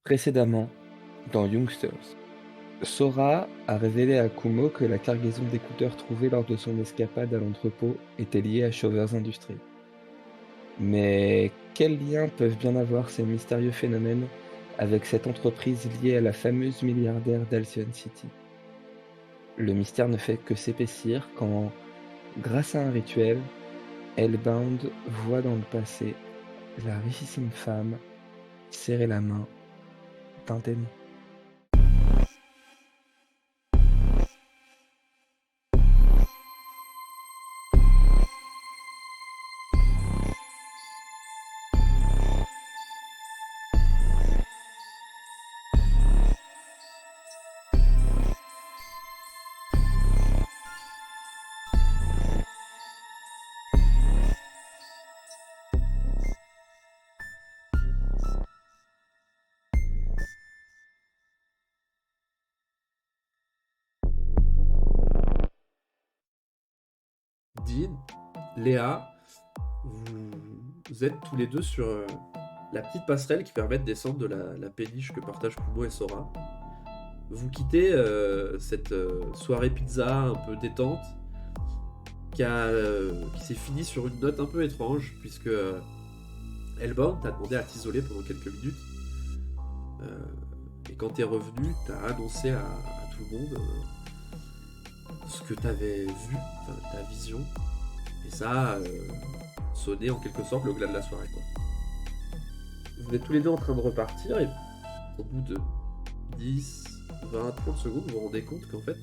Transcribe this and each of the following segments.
Précédemment, dans Youngsters, Sora a révélé à Kumo que la cargaison d'écouteurs trouvée lors de son escapade à l'entrepôt était liée à Showers Industries. Mais quels liens peuvent bien avoir ces mystérieux phénomènes avec cette entreprise liée à la fameuse milliardaire d'Alcyon City? Le mystère ne fait que s'épaissir quand, grâce à un rituel, Hellbound voit dans le passé la richissime femme serrer la main d'un démon. Dean, Léa, vous êtes tous les deux sur la petite passerelle qui permet de descendre de la péniche que partagent Kumo et Sora. Vous quittez cette soirée pizza un peu détente qui s'est finie sur une note un peu étrange puisque Hellbound t'a demandé à t'isoler pendant quelques minutes euh, et quand t'es revenu, t'as annoncé à tout le monde ce que t'avais vu, enfin, ta vision, et ça a sonné en quelque sorte le glas de la soirée, quoi. Vous êtes tous les deux en train de repartir et au bout de 10, 20, 30 secondes, vous vous rendez compte qu'en fait,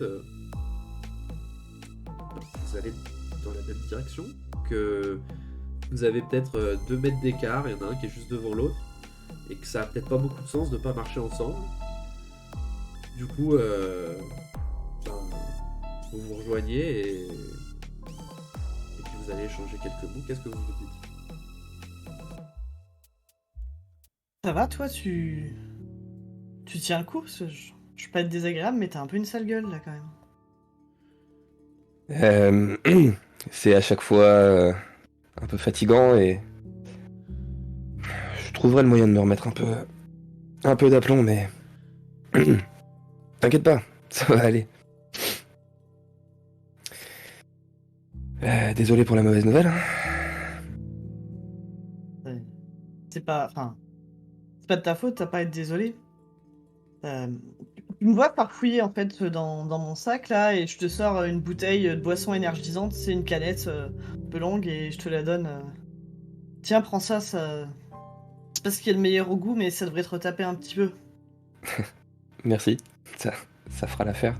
vous allez dans la même direction, que vous avez peut-être 2 mètres d'écart, il y en a un qui est juste devant l'autre, et que ça a peut-être pas beaucoup de sens de pas marcher ensemble. Du coup, ben, vous vous rejoignez et puis vous allez échanger quelques mots. Qu'est-ce que vous vous dites? Ça va, toi, tu tiens le coup? Parce que je suis pas être désagréable, mais t'as un peu une sale gueule, là, quand même. Euh, c'est à chaque fois un peu fatigant et je trouverai le moyen de me remettre un peu d'aplomb, mais t'inquiète pas, ça va aller. Désolé pour la mauvaise nouvelle, hein. Ouais. C'est pas... Enfin, c'est pas de ta faute, t'as pas à être désolé. Euh, Tu me vois farfouiller, en fait, dans mon sac, là, et je te sors une bouteille de boisson énergisante. C'est une canette un peu longue, et je te la donne. Tiens, prends ça, ça... C'est parce qu'il y a le meilleur au goût, mais ça devrait te retaper un petit peu. Merci, ça, ça fera l'affaire.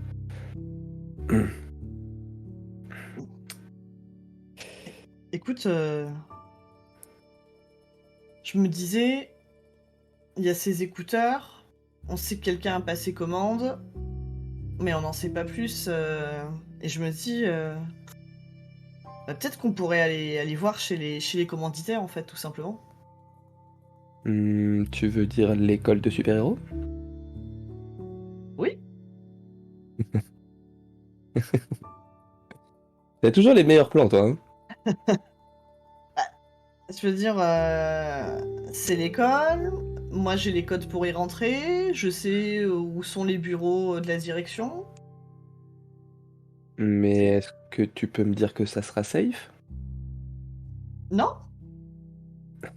Écoute, je me disais, il y a ces écouteurs, on sait que quelqu'un a passé commande, mais on n'en sait pas plus. Et je me dis, peut-être qu'on pourrait aller voir chez les commanditaires, en fait, tout simplement. Tu veux dire l'école de super-héros? Oui. T'as toujours les meilleurs plans, toi, hein. Je veux dire, c'est l'école. Moi, j'ai les codes pour y rentrer. Je sais où sont les bureaux de la direction. Mais est-ce que tu peux me dire que ça sera safe? Non,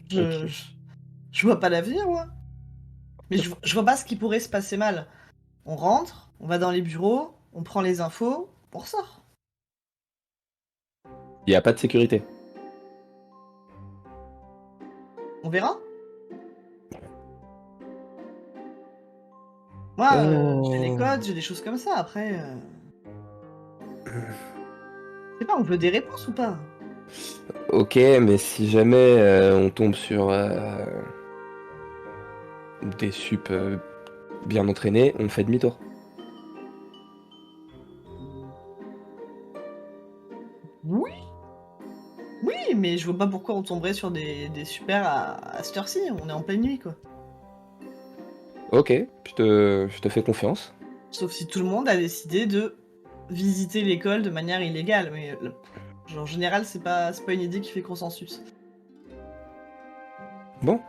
je, Ok. je, je vois pas l'avenir, moi. Mais je vois pas ce qui pourrait se passer mal. On rentre, on va dans les bureaux, on prend les infos, on ressort. Y a pas de sécurité. On verra. Moi, j'ai les Oh. codes, j'ai des choses comme ça. Après, je sais pas, on veut des réponses ou pas? Ok, mais si jamais on tombe sur des supes bien entraînés, on fait demi-tour. Oui, oui, mais je vois pas pourquoi on tomberait sur des super à cette heure-ci. On est en pleine nuit, quoi. Ok, je te fais confiance. Sauf si tout le monde a décidé de visiter l'école de manière illégale. Mais genre, en général, c'est pas une idée qui fait consensus. Bon,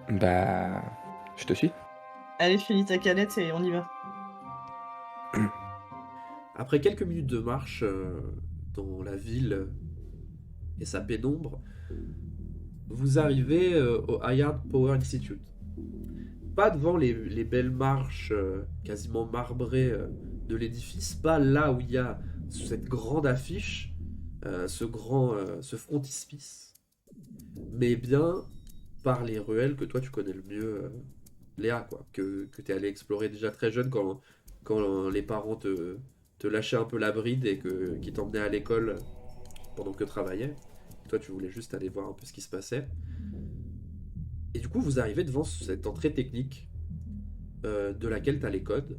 bah Je te suis. Allez, finis ta canette et on y va. Après quelques minutes de marche dans la ville et sa pénombre, vous arrivez au Hayard Power Institute. Pas devant les belles marches quasiment marbrées de l'édifice, pas là où il y a cette grande affiche, ce frontispice, mais bien par les ruelles que toi tu connais le mieux, Léa, quoi, que tu es allé explorer déjà très jeune quand les parents te lâchaient un peu la bride et qui t'emmenaient à l'école pendant que travaillais. Toi, tu voulais juste aller voir un peu ce qui se passait. Et du coup, vous arrivez devant cette entrée technique de laquelle tu as les codes,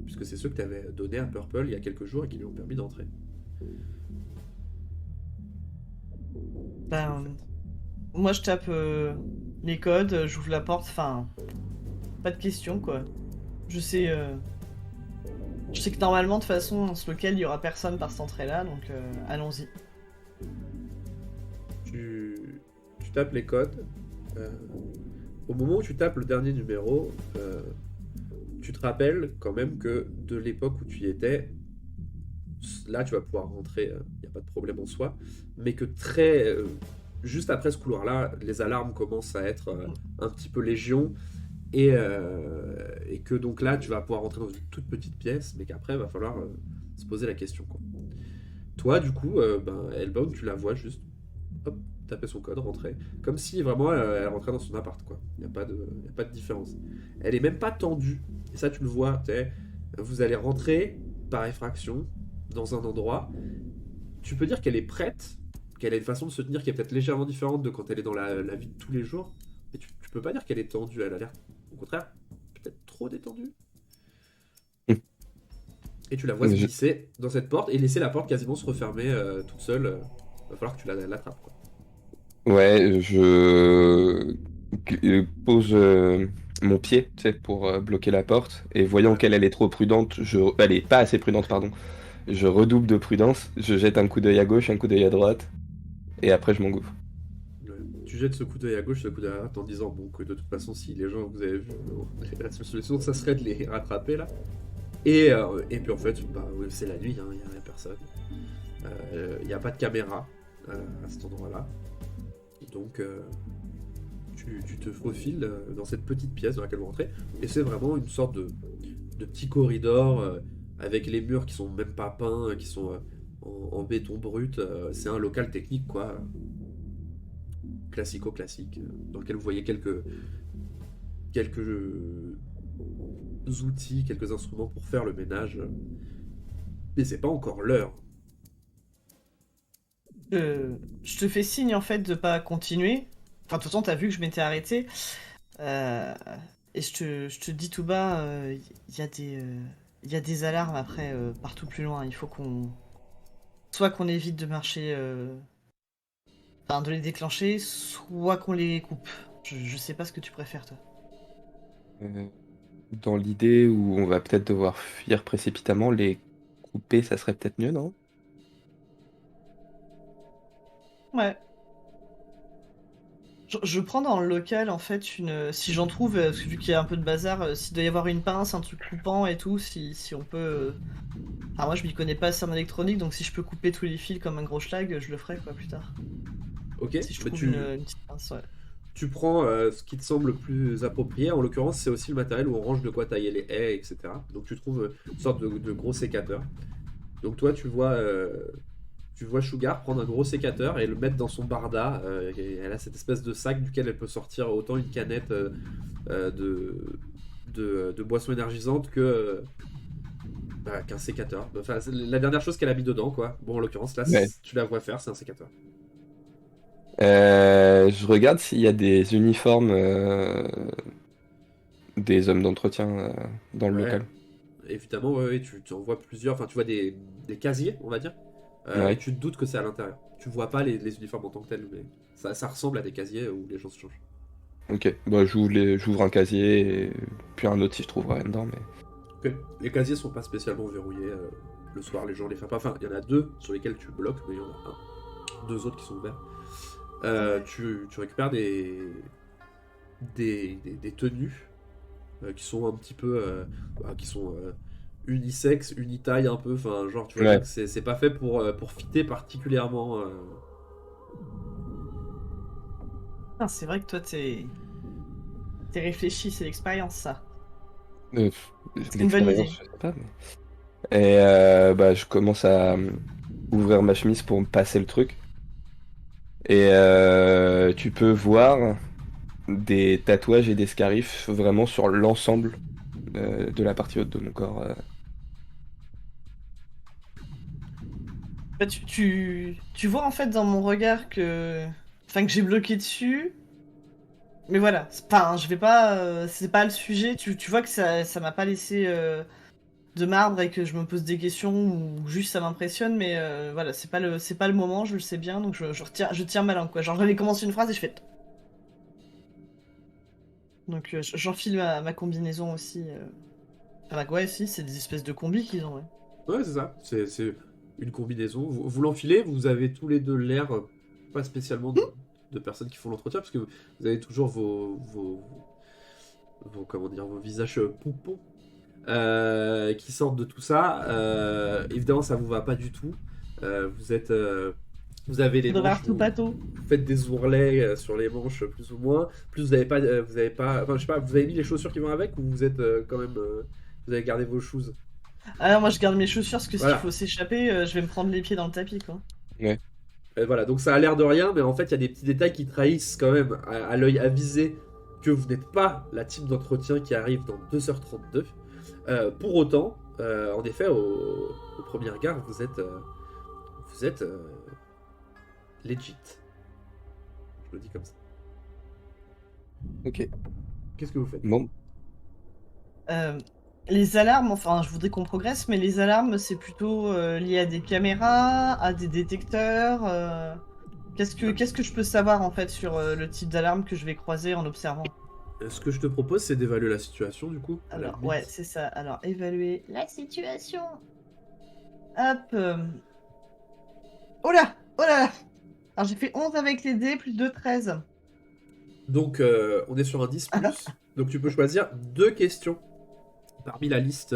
puisque c'est ceux que tu avais donnés à Purple il y a quelques jours et qui lui ont permis d'entrer. Qu'est-ce que vous Ben, faites? moi, je tape les codes, j'ouvre la porte, enfin, pas de question, quoi. Je sais, je sais que normalement, de toute façon, dans ce local, il y aura personne par cette entrée-là, donc allons-y. Tu tapes les codes. euh, Au moment où tu tapes le dernier numéro, tu te rappelles quand même que de l'époque où tu y étais, là tu vas pouvoir rentrer, il n'y a pas de problème en soi, mais que juste après ce couloir-là, les alarmes commencent à être un petit peu légion, et que donc là tu vas pouvoir rentrer dans une toute petite pièce, mais qu'après il va falloir se poser la question, quoi. Toi, du coup, Hellbound, tu la vois juste hop, taper son code, rentrer. Comme si vraiment elle rentrait dans son appart, quoi. Y a pas de différence. Elle est même pas tendue. Et ça, tu le vois. Vous allez rentrer par effraction dans un endroit. Tu peux dire qu'elle est prête, qu'elle a une façon de se tenir qui est peut-être légèrement différente de quand elle est dans la vie de tous les jours. Mais tu peux pas dire qu'elle est tendue. Elle a l'air, au contraire, peut-être trop détendue. Et tu la vois se Je- glisser dans cette porte et laisser la porte quasiment se refermer toute seule. Va falloir que tu l'attrapes, quoi. Ouais, pose mon pied, tu sais, pour bloquer la porte. Et voyant Ouais. qu'elle elle est trop prudente, elle est pas assez prudente, pardon. Je redouble de prudence. Je jette un coup d'œil à gauche, un coup d'œil à droite. Et après, je m'engouffre. Ouais. Tu jettes ce coup d'œil à gauche, ce coup d'œil à droite en disant bon, que de toute façon, si les gens que vous avez vus, la seule solution, ça serait de les rattraper là. Et puis en fait, bah, ouais, c'est la nuit, il n'y a personne. Il n'y a pas de caméra à cet endroit-là. Donc tu te faufiles dans cette petite pièce dans laquelle vous rentrez. Et c'est vraiment une sorte de petit corridor avec les murs qui sont même pas peints, qui sont en béton brut. C'est un local technique, quoi, classico-classique, dans lequel vous voyez quelques outils, quelques instruments pour faire le ménage. Mais c'est pas encore l'heure. Je te fais signe, en fait, de pas continuer. Enfin, de toute façon, t'as vu que je m'étais arrêté. Euh, et je te dis tout bas, il y a des alarmes après, partout plus loin. Il faut qu'on... Soit qu'on évite de marcher... Enfin, de les déclencher, soit qu'on les coupe. Je sais pas ce que tu préfères, toi. Euh, Dans l'idée où on va peut-être devoir fuir précipitamment, les couper, ça serait peut-être mieux, non? Ouais. Je prends dans le local, en fait, si j'en trouve, parce que vu qu'il y a un peu de bazar, s'il doit y avoir une pince, un truc coupant et tout, si on peut... Enfin, moi, je m'y connais pas assez en électronique, donc si je peux couper tous les fils comme un gros schlag, je le ferai, quoi, plus tard. Ok, Si je bah trouve une petite pince, ouais. tu prends ce qui te semble le plus approprié. En l'occurrence, c'est aussi le matériel où on range de quoi tailler les haies, etc. Donc tu trouves une sorte de gros sécateur. Donc toi, tu vois Sugar prendre un gros sécateur et le mettre dans son barda. Et elle a cette espèce de sac duquel elle peut sortir autant une canette de boisson énergisante qu'un sécateur. Enfin, c'est la dernière chose qu'elle a mis dedans, quoi. Bon, en l'occurrence, là, Ouais. tu la vois faire, c'est un sécateur. Je regarde s'il y a des uniformes des hommes d'entretien dans le Ouais, local. évidemment, ouais, ouais, tu en vois plusieurs. Enfin, tu vois des casiers, on va dire. Et Ouais. tu te doutes que c'est à l'intérieur. Tu vois pas les uniformes en tant que tels, mais ça ressemble à des casiers où les gens se changent. Ok. Bah, j'ouvre un casier et puis un autre si je trouve rien dedans. Mais Ok. Les casiers sont pas spécialement verrouillés. Le soir, les gens les ferment pas. Enfin, il y en a deux sur lesquels tu bloques, mais il y en a deux autres qui sont ouverts. Tu récupères des tenues qui sont un petit peu, qui sont unisexes, unitaille un peu, enfin genre tu vois bien Ouais. que c'est pas fait pour fitter particulièrement. Ah, c'est vrai que toi, t'es réfléchi, c'est l'expérience, ça. C'est une bonne L'expérience, idée. je sais pas. Et bah, je commence à ouvrir ma chemise pour me passer le truc. Et tu peux voir des tatouages et des scarifs vraiment sur l'ensemble de la partie haute de mon corps. Bah, tu vois en fait dans mon regard que. Enfin, que j'ai bloqué dessus. Mais voilà, enfin, je vais pas. C'est pas le sujet. Tu vois que ça m'a pas laissé de marbre et que je me pose des questions ou juste ça m'impressionne. Mais voilà, c'est pas le moment, je le sais bien. Donc je tiens ma langue, quoi. Genre, j'avais commencé une phrase et je fais. Donc j'enfile ma combinaison aussi. Enfin, ouais, si, c'est des espèces de combis qu'ils ont, ouais. Ouais, c'est ça. C'est une combinaison. Vous l'enfilez, vous avez tous les deux l'air pas spécialement de personnes qui font l'entretien, parce que vous avez toujours comment dire, vos visages poupons qui sortent de tout ça. Évidemment, ça vous va pas du tout. Vous êtes, vous avez les D'horaire manches, tout pâteau. vous faites des ourlets sur les manches plus ou moins. Plus vous avez pas, enfin je sais pas, vous avez mis les chaussures qui vont avec ou vous êtes quand même, vous avez gardé vos shoes. Alors moi je garde mes chaussures parce que s'il Voilà. faut s'échapper, je vais me prendre les pieds dans le tapis, quoi. Ouais. Voilà, donc ça a l'air de rien, mais en fait, il y a des petits détails qui trahissent quand même à l'œil avisé que vous n'êtes pas la type d'entretien qui arrive dans 2h32. Pour autant, en effet, au premier regard, vous êtes legit. Je le dis comme ça. Ok. Qu'est-ce que vous faites? Bon. Euh, les alarmes, enfin je voudrais qu'on progresse, mais les alarmes c'est plutôt lié à des caméras, à des détecteurs. Qu'est-ce que je peux savoir en fait sur le type d'alarme que je vais croiser en observant? Ce que je te propose, c'est d'évaluer la situation, du coup, à la Alors ouais, limite. c'est ça. Alors évaluer la situation. Hop. Oh là! Oh là là! Alors j'ai fait 11 avec les dés, plus 2, 13. Donc, on est sur un 10 plus. Donc, tu peux choisir 2 questions parmi la liste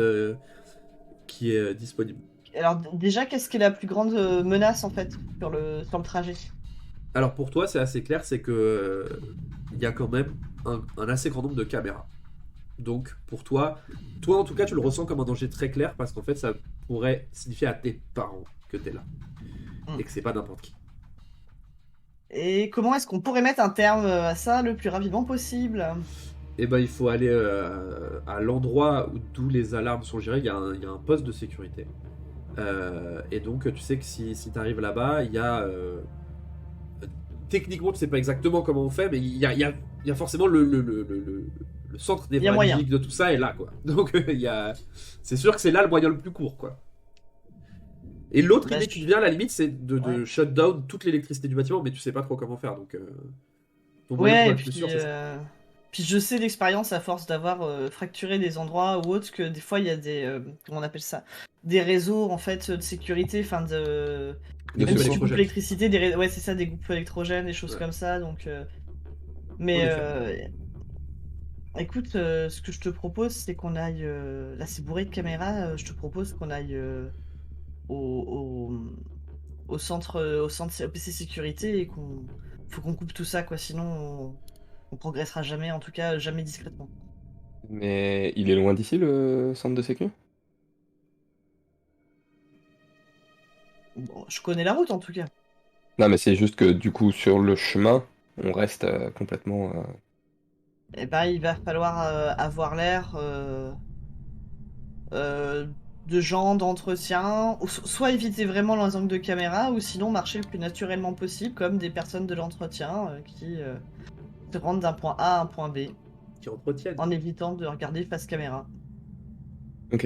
qui est disponible. Alors déjà, qu'est-ce qui est la plus grande menace en fait sur le trajet? Alors pour toi, c'est assez clair, c'est que il y a quand même un assez grand nombre de caméras. Donc pour toi en tout cas, tu le ressens comme un danger très clair parce qu'en fait, ça pourrait signifier à tes parents que t'es là Hmm. et que c'est pas n'importe qui. Et comment est-ce qu'on pourrait mettre un terme à ça le plus rapidement possible? Et ben il faut aller à l'endroit d'où les alarmes sont gérées. Il y a un poste de sécurité. Et donc tu sais que si tu arrives là-bas, il y a techniquement, tu sais pas exactement comment on fait, mais il y a forcément le centre Il y a moyen. névralgique de tout ça est là, quoi. Donc, c'est sûr que c'est là le moyen le plus court, quoi. Et l'autre Bah, idée qui te vient, à la limite, c'est de ouais. shut down toute l'électricité du bâtiment, mais tu sais pas trop comment faire, donc ton moyen Ouais, et le plus puis, sûr, c'est ça. puis je sais d'expérience à force d'avoir fracturé des endroits ou autres que des fois il y a des comment on appelle ça? Des réseaux en fait de sécurité, enfin De Des même tubes si tu coupes secours. électrogènes. l'électricité, ouais c'est ça, des groupes électrogènes, des choses Ouais, comme ça. Donc, en mais effet. écoute, ce que je te propose, c'est qu'on aille. Là, c'est bourré de caméras. Je te propose qu'on aille au, au, au PC sécurité et qu'on faut qu'on coupe tout ça, quoi. Sinon, on progressera jamais. En tout cas, jamais discrètement. Mais il est loin d'ici, le centre de sécu? Bon, je connais la route en tout cas. Non, mais c'est juste que du coup, sur le chemin, on reste complètement. Eh ben, il va falloir avoir l'air euh, de gens d'entretien, ou soit éviter vraiment les angles de caméra, ou sinon marcher le plus naturellement possible, comme des personnes de l'entretien qui se rendent d'un point A à un point B, Qui entretiennent. en évitant de regarder face caméra. Ok,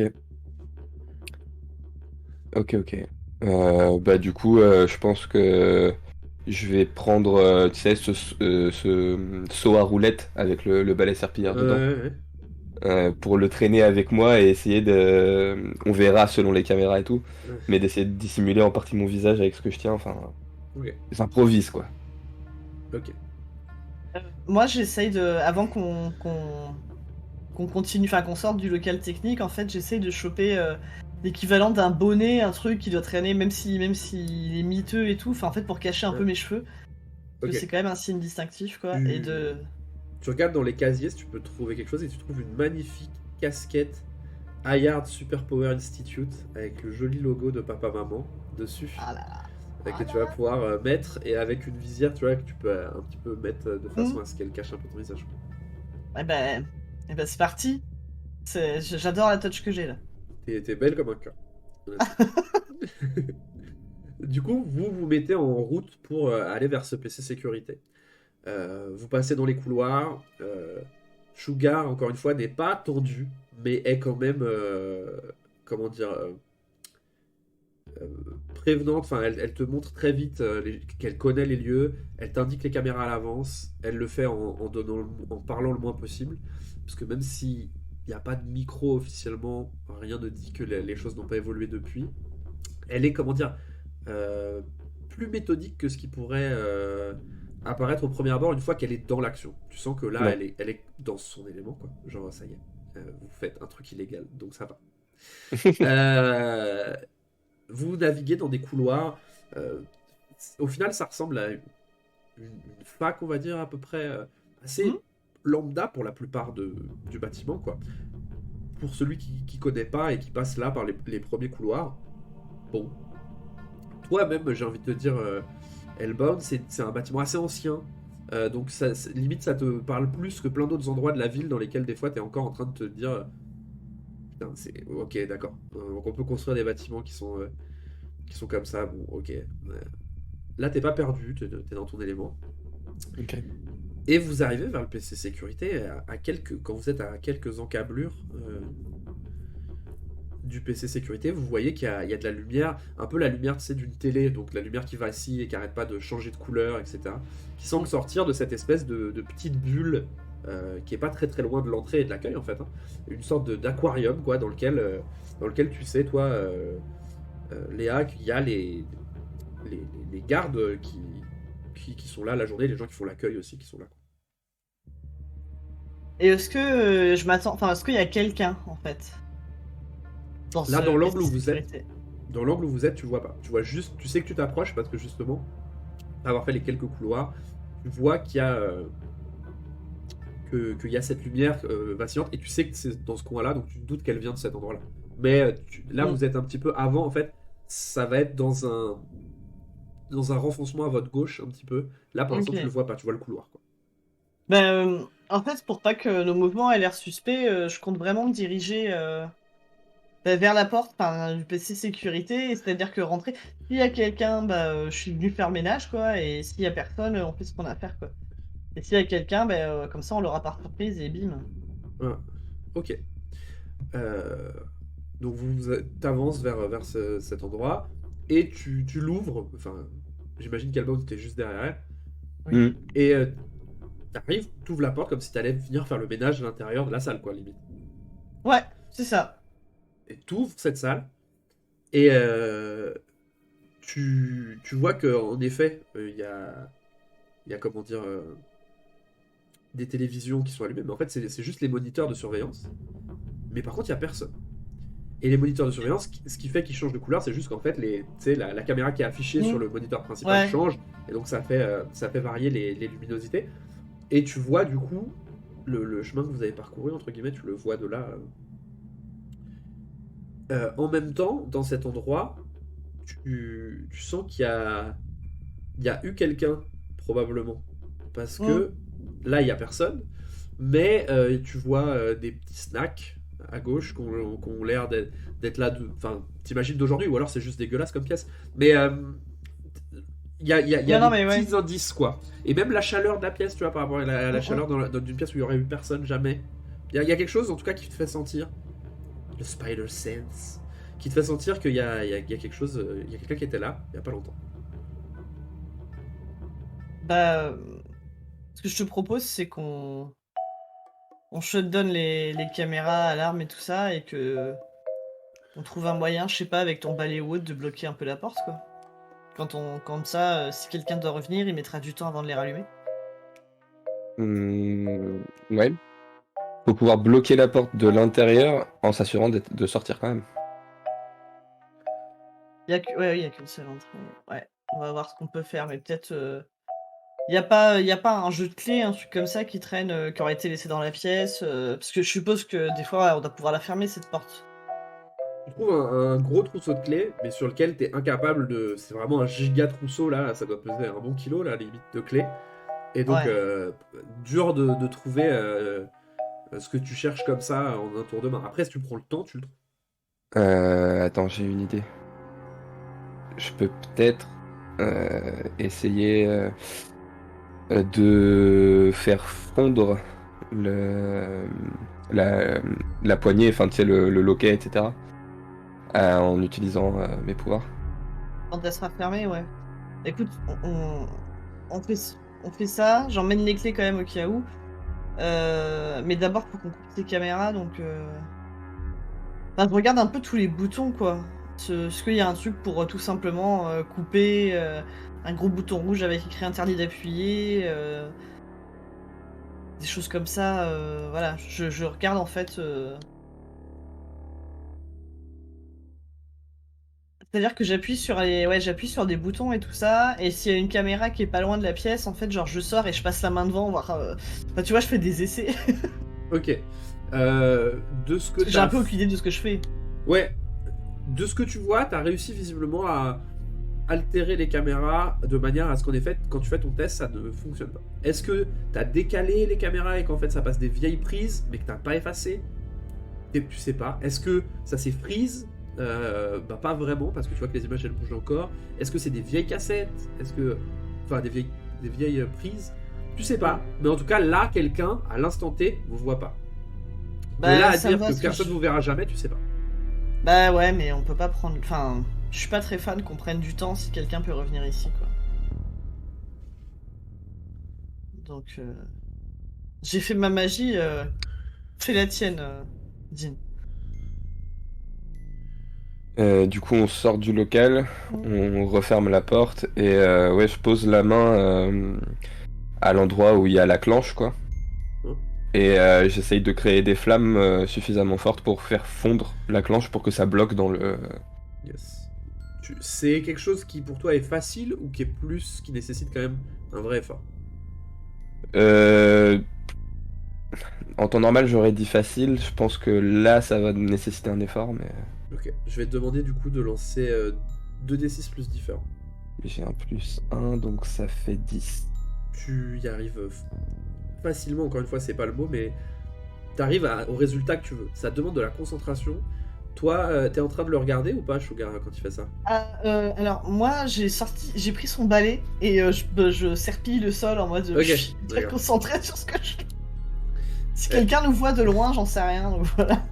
ok, ok. Bah, du coup, je pense que je vais prendre, tu sais, ce seau à roulette avec le balai serpillière dedans, Ouais. pour le traîner avec moi et essayer de. On verra selon les caméras et tout, Ouais. mais d'essayer de dissimuler en partie mon visage avec ce que je tiens. Enfin, Ok. j'improvise, quoi. Ok. Moi, j'essaye de, avant qu'on qu'on continue, enfin qu'on sorte du local technique, en fait, j'essaye de choper l'équivalent d'un bonnet, un truc qui doit traîner, même s'il est miteux et tout, enfin en fait pour cacher un peu Ouais. mes cheveux, parce que c'est Ok. quand même un signe distinctif, quoi, et de... Tu regardes dans les casiers si tu peux trouver quelque chose et tu trouves une magnifique casquette Hayard Super Power Institute avec le joli logo de papa-maman dessus. Ah là là. Que tu vas pouvoir mettre et avec une visière, tu vois, que tu peux un petit peu mettre de façon Hmm. à ce qu'elle cache un peu ton visage. Eh ben c'est parti. J'adore la touch que j'ai là. T'es belle comme un cœur. Honnêtement. Du coup, vous vous mettez en route pour aller vers ce PC sécurité. Vous passez dans les couloirs. Sugar, encore une fois, n'est pas tendu, mais est quand même, comment dire, euh, prévenante. Enfin, elle te montre très vite qu'elle connaît les lieux. Elle t'indique les caméras à l'avance. Elle le fait en parlant le moins possible. Parce que même s'il n'y a pas de micro officiellement, rien ne dit que les choses n'ont pas évolué depuis. Elle est, comment dire, euh, plus méthodique que ce qui pourrait apparaître au premier abord une fois qu'elle est dans l'action. Tu sens que là, Ouais. elle est dans son élément, quoi. Genre, ça y est, vous faites un truc illégal, donc ça va. Euh, Vous naviguez dans des couloirs. euh, Au final, ça ressemble à une fac, on va dire, à peu près Hmm. assez lambda pour la plupart du bâtiment, quoi. Pour celui qui connaît pas et qui passe là par les premiers couloirs, bon, toi-même, j'ai envie de te dire, Hellbound, c'est un bâtiment assez ancien. Donc limite ça te parle plus que plein d'autres endroits de la ville dans lesquels des fois tu es encore en train de te dire putain, c'est ok, d'accord. Donc on peut construire des bâtiments qui sont comme ça, bon ok. Là t'es pas perdu, t'es dans ton élément. Ok. Et vous arrivez vers le PC sécurité quand vous êtes à quelques encablures du PC sécurité, vous voyez qu'il y a de la lumière, un peu la lumière d'une télé, donc la lumière qui vacille et qui arrête pas de changer de couleur, etc. Qui semble sortir de cette espèce de petite bulle qui est pas très très loin de l'entrée et de l'accueil en fait. Hein. Une sorte d'aquarium quoi, dans lequel tu sais, toi, Léa, qu'il y a les gardes qui sont là la journée, les gens qui font l'accueil aussi qui sont là. Et est-ce que je m'attends, enfin est-ce qu'il y a quelqu'un en fait dans Là, ce PC sécurité? dans l'angle où vous êtes, tu vois pas. Tu vois juste, tu sais que tu t'approches parce que justement, avoir fait les quelques couloirs, tu vois qu'il y a qu'il y a cette lumière vacillante et tu sais que c'est dans ce coin-là, donc tu te doutes qu'elle vient de cet endroit-là. Mais là, Hmm. vous êtes un petit peu avant, en fait, ça va être dans un renfoncement à votre gauche, un petit peu. Là, pour l'instant, tu le Ok. vois pas, tu vois le couloir. Quoi. En fait, pour pas que nos mouvements aient l'air suspects, je compte vraiment me diriger vers la porte du PC sécurité, c'est-à-dire que rentrer, s'il y a quelqu'un, je suis venu faire le ménage, quoi, et s'il y a personne, on fait ce qu'on a à faire, quoi. Et s'il y a quelqu'un, comme ça, on l'aura par surprise et bim. Voilà. Ok. Euh, donc, t'avances vers cet endroit et tu l'ouvres. Enfin, j'imagine qu'Alban était juste derrière elle. Oui. Hmm. Et t'arrives, t'ouvres la porte comme si t'allais venir faire le ménage à l'intérieur de la salle, quoi, limite. Ouais, c'est ça. Et t'ouvres cette salle et tu vois qu'en effet, il y a comment dire, des télévisions qui sont allumées, mais en fait, c'est juste les moniteurs de surveillance. Mais par contre, il n'y a personne. Et les moniteurs de surveillance, ce qui fait qu'ils changent de couleur, c'est juste qu'en fait, tu sais, la caméra qui est affichée sur Mm. le moniteur principal Ouais. change, et donc ça fait varier les luminosités. Et tu vois du coup le chemin que vous avez parcouru, entre guillemets, tu le vois de là. En même temps, dans cet endroit, tu sens qu'il y a eu quelqu'un, probablement. Parce Mm. que là, il n'y a personne, mais tu vois des petits snacks à gauche qui ont l'air d'être là, enfin, t'imagines d'aujourd'hui, ou alors c'est juste dégueulasse comme pièce. Mais il y a Non, non, des mais ouais. petits indices, quoi. Et même la chaleur de la pièce, tu vois, par rapport à la Mm, mm. chaleur d'une pièce où il n'y aurait eu personne jamais. Il y a quelque chose, en tout cas, qui te fait sentir le Spider Sense, qui te fait sentir qu'il y a quelque chose, il y a quelqu'un qui était là, il n'y a pas longtemps. Bah, ce que je te propose, c'est qu'on shutdown les caméras, alarmes et tout ça, et que on trouve un moyen, je sais pas, avec ton balai ou autre, de bloquer un peu la porte, quoi. Comme ça, si quelqu'un doit revenir, il mettra du temps avant de les rallumer. Ouais. Faut pouvoir bloquer la porte de l'intérieur en s'assurant de sortir quand même. Ouais, il y a qu'une seule entrée. Ouais, on va voir ce qu'on peut faire, mais peut-être, il y a pas un jeu de clés, un truc comme ça qui traîne, qui aurait été laissé dans la pièce, parce que je suppose que des fois, on doit pouvoir la fermer cette porte. Tu trouves un gros trousseau de clés, mais sur lequel t'es incapable de. C'est vraiment un giga trousseau là, ça doit peser un bon kilo là, limite de clés. Et donc, Ouais. dur de trouver ce que tu cherches comme ça en un tour de main. Après, si tu prends le temps, tu le trouves. Attends, j'ai une idée. Je peux peut-être essayer de faire fondre le, la, la poignée, enfin tu sais, le loquet, etc. En utilisant mes pouvoirs. Quand elle sera fermée, ouais. Écoute, on fait ça, j'emmène les clés quand même au cas où, mais d'abord faut qu'on coupe ces caméras donc enfin, je regarde un peu tous les boutons, quoi. Est-ce qu'il y a un truc pour, tout simplement, couper, un gros bouton rouge avec écrit «interdit d'appuyer», des choses comme ça, voilà. Je regarde en fait, c'est-à-dire que j'appuie sur des boutons et tout ça et s'il y a une caméra qui est pas loin de la pièce, en fait, genre, je sors et je passe la main devant voir, enfin, tu vois, je fais des essais. Ok. De ce que Parce que j'ai un t'as. peu aucune idée de ce que je fais. Ouais. De ce que tu vois, t'as réussi visiblement à altérer les caméras de manière à ce qu'en effet, quand tu fais ton test, ça ne fonctionne pas. Est-ce que t'as décalé les caméras et qu'en fait ça passe des vieilles prises, mais que t'as pas effacé? Tu sais pas. Est-ce que ça s'est freeze? Bah pas vraiment, parce que tu vois que les images elles bougent encore. Est-ce que c'est des vieilles cassettes? Est-ce que. Enfin, des vieilles prises? Tu sais pas. Mais en tout cas, là, quelqu'un, à l'instant T, vous voit pas. De là Bah, à ça me dire va que ce que personne je vous verra jamais, tu sais pas. bah, ouais, mais on peut pas prendre enfin, je suis pas très fan qu'on prenne du temps si quelqu'un peut revenir ici, quoi. Donc, j'ai fait ma magie, fais la tienne, Dean. Du coup, on sort du local, Mmh. on referme la porte et ouais, je pose la main à l'endroit où il y a la clenche, quoi. Hein. Et j'essaye de créer des flammes suffisamment fortes pour faire fondre la clenche pour que ça bloque dans le. Yes. C'est quelque chose qui pour toi est facile ou qui est plus, qui nécessite quand même un vrai effort? Euh, En temps normal, j'aurais dit facile. Je pense que là, ça va nécessiter un effort, mais Ok. Je vais te demander du coup de lancer 2d6 plus différents. j'ai un plus un, donc ça fait 10. Tu y arrives facilement, encore une fois, c'est pas le mot, mais t'arrives au résultat que tu veux. Ça demande de la concentration. Toi, t'es en train de le regarder ou pas, Sugar, quand il fait ça? Ah, alors moi, j'ai pris son balai et je serpille le sol en mode, Ok, je suis très d'accord. concentrée sur ce que je fais. Si Eh, quelqu'un nous voit de loin, j'en sais rien, donc voilà.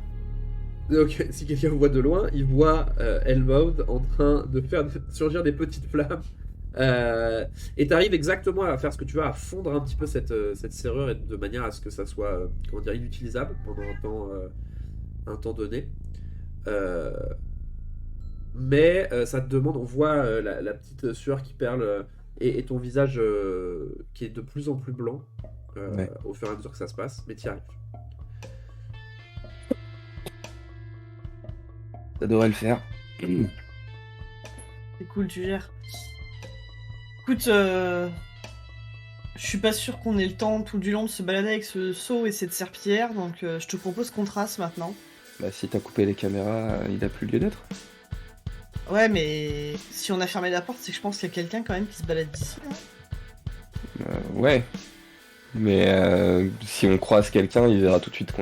Donc, si quelqu'un vous voit de loin, il voit Hellbound en train de faire surgir des petites flammes. Et t'arrives exactement à faire ce que tu veux, à fondre un petit peu cette serrure et de manière à ce que ça soit comment dire, inutilisable pendant un temps donné. Euh, mais ça te demande, on voit la petite sueur qui perle et ton visage qui est de plus en plus blanc Ouais, au fur et à mesure que ça se passe, mais t'y arrives. ça devrait le faire. C'est cool, tu gères. Écoute, je suis pas sûre qu'on ait le temps tout du long de se balader avec ce seau et cette serpillière, donc je te propose qu'on trace maintenant. Bah, si t'as coupé les caméras, il a plus lieu d'être. Ouais, mais si on a fermé la porte, c'est que je pense qu'il y a quelqu'un quand même qui se balade d'ici, hein. Ouais, mais si on croise quelqu'un, il verra tout de suite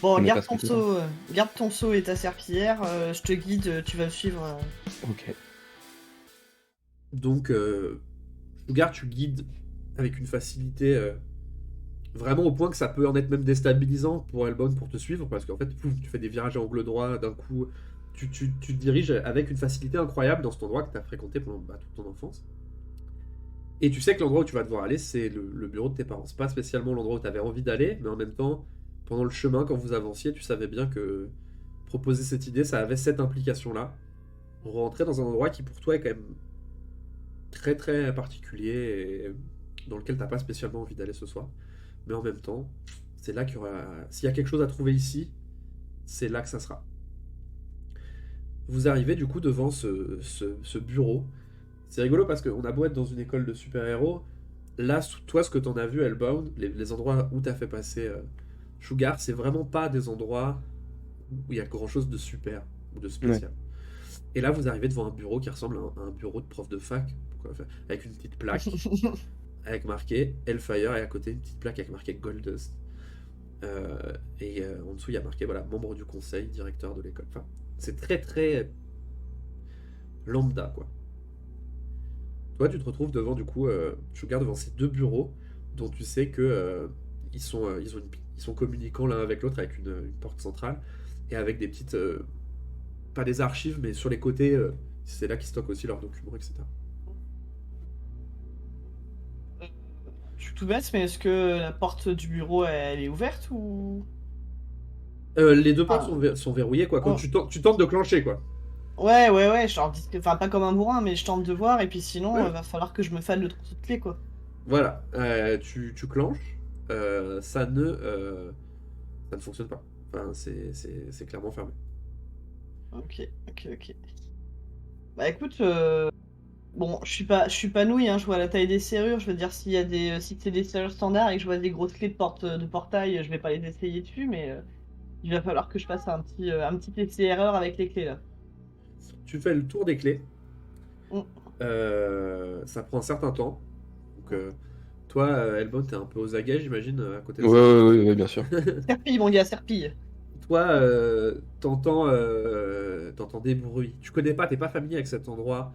Bon, qu'on n'est pas ce que c'est. garde ton seau et ta serpillière, je te guide, tu vas me suivre. Ok. Donc, Sugar, tu guides avec une facilité vraiment au point que ça peut en être même déstabilisant pour Hellbound pour te suivre, parce qu'en fait, pouf, tu fais des virages à angle droit, d'un coup, tu te diriges avec une facilité incroyable dans cet endroit que tu as fréquenté pendant toute ton enfance. Et tu sais que l'endroit où tu vas devoir aller, c'est le bureau de tes parents. C'est pas spécialement l'endroit où tu avais envie d'aller, mais en même temps, pendant le chemin, quand vous avanciez, tu savais bien que proposer cette idée, ça avait cette implication-là. Rentrer dans un endroit qui pour toi est quand même très particulier et dans lequel t'as pas spécialement envie d'aller ce soir. Mais en même temps, C'est là qu'il y aura. S'il y a quelque chose à trouver ici, c'est là que ça sera. Vous arrivez du coup devant ce bureau. C'est rigolo parce qu'on a beau être dans une école de super-héros, là, toi, ce que t'en as vu, Hellbound, les endroits où t'as fait passer Sugar, c'est vraiment pas des endroits où il y a grand chose de super ou de Ouais. spécial. Et là, vous arrivez devant un bureau qui ressemble à un bureau de prof de fac, quoi, enfin, avec une petite plaque, avec marqué Hellfire, et à côté une petite plaque avec marqué Goldust. En dessous, il y a marqué voilà, membre du conseil, directeur de l'école. Enfin, c'est très très lambda, quoi. Toi, tu te retrouves devant, du coup, tu regardes devant ces deux bureaux dont tu sais que ils sont communicants l'un avec l'autre avec une porte centrale et avec des petites, pas des archives, mais sur les côtés, c'est là qu'ils stockent aussi leurs documents, etc. Je suis tout bête, mais est-ce que la porte du bureau, elle est ouverte ou... Les deux portes Ah, sont verrouillées, quoi. Quand oh. tu tentes de clencher, quoi. Ouais, genre, enfin, pas comme un bourrin, mais je tente de voir, et puis sinon, Ouais. va falloir que je me fade le trousseau de clés, quoi. Voilà, tu clenches, ça ne fonctionne pas. Enfin, c'est clairement fermé. Ok. Bah écoute, bon, je suis pas nouille, hein, je vois la taille des serrures, je veux dire, s'il y a si c'est des serrures standards et que je vois des grosses clés de portail, je vais pas les essayer dessus, mais il va falloir que je fasse un petit essai-erreur avec les clés, là. Tu fais le tour des clés. Mm. Ça prend un certain temps. Donc, toi, Elbon, t'es un peu aux aguets, j'imagine, à côté de Ouais, ça. ouais, bien sûr. Serpille, mon gars, serpille. Toi, t'entends des bruits. Tu connais pas, t'es pas familier avec cet endroit.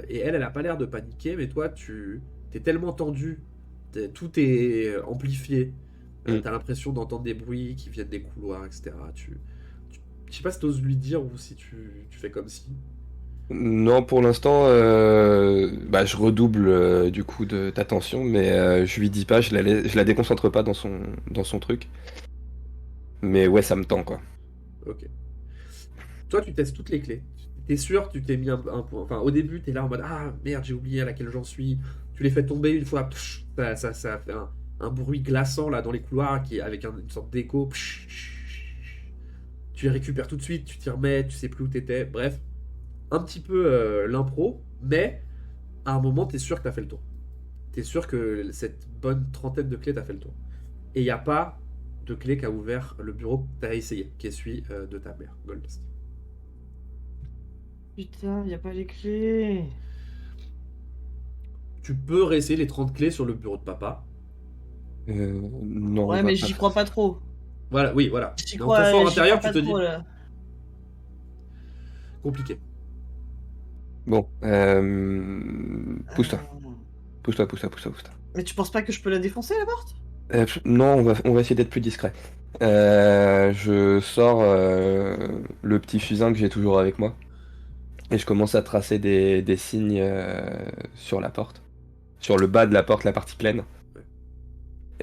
Et elle a pas l'air de paniquer, mais toi, t'es tellement tendu, tout est amplifié. Mm. T'as l'impression d'entendre des bruits qui viennent des couloirs, etc. Je sais pas si t'oses lui dire ou si tu fais comme si. Non, pour l'instant, bah, je redouble du coup d'attention, mais je lui dis pas, je la déconcentre pas dans son truc. Mais ouais, ça me tend quoi. Ok. Toi, tu testes toutes les clés. T'es sûr, tu t'es mis un point. Enfin, au début, t'es là en mode ah merde, j'ai oublié à laquelle j'en suis. Tu les fais tomber une fois, psh, ça fait un bruit glaçant là dans les couloirs avec une sorte d'écho. Tu les récupères tout de suite, tu t'y remets, tu sais plus où t'étais. Bref, un petit peu l'impro, mais à un moment, t'es sûr que t'as fait le tour. T'es sûr que cette bonne trentaine de clés, t'as fait le tour. Et il n'y a pas de clé qui a ouvert le bureau que t'as essayé, qui est celui de ta mère, Goldust. Putain, y a pas les clés. Tu peux réessayer les 30 clés sur le bureau de papa. Non, on Ouais, va mais pas j'y faire crois ça. pas trop. Voilà, oui, voilà. Dans ton fort J'y crois intérieur, tu pas te dis trop, là. compliqué. Bon, pousse-toi, Euh, pousse-toi. Mais tu penses pas que je peux la défoncer, la porte? Non, on va essayer d'être plus discret. Je sors le petit fusain que j'ai toujours avec moi et je commence à tracer des signes sur la porte, sur le bas de la porte, la partie pleine. Ouais.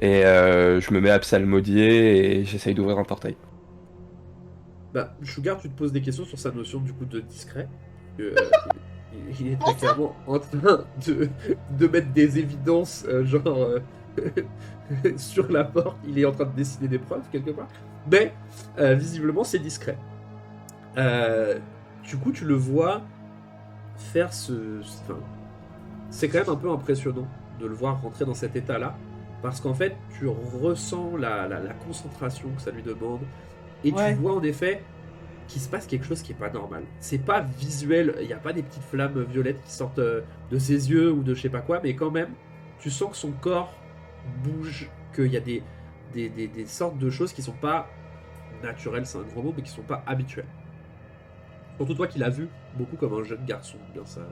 Et je me mets à psalmodier et j'essaye d'ouvrir un portail. Bah, Sugar, tu te poses des questions sur sa notion du coup de discret. Que, il est très Enfin! clairement en train de mettre des évidences, sur la porte. Il est en train de dessiner des preuves quelque part. Mais, visiblement, c'est discret. Euh, du coup, tu le vois faire enfin, c'est quand même un peu impressionnant de le voir rentrer dans cet état-là, parce qu'en fait, tu ressens la concentration que ça lui demande, et tu Ouais. vois en effet qu'il se passe quelque chose qui est pas normal. C'est pas visuel, il n'y a pas des petites flammes violettes qui sortent de ses yeux ou de je sais pas quoi, mais quand même, tu sens que son corps bouge, qu'il y a des sortes de choses qui sont pas naturelles, c'est un grand mot, mais qui sont pas habituelles. Surtout toi qui l'as vu beaucoup comme un jeune garçon bien sage.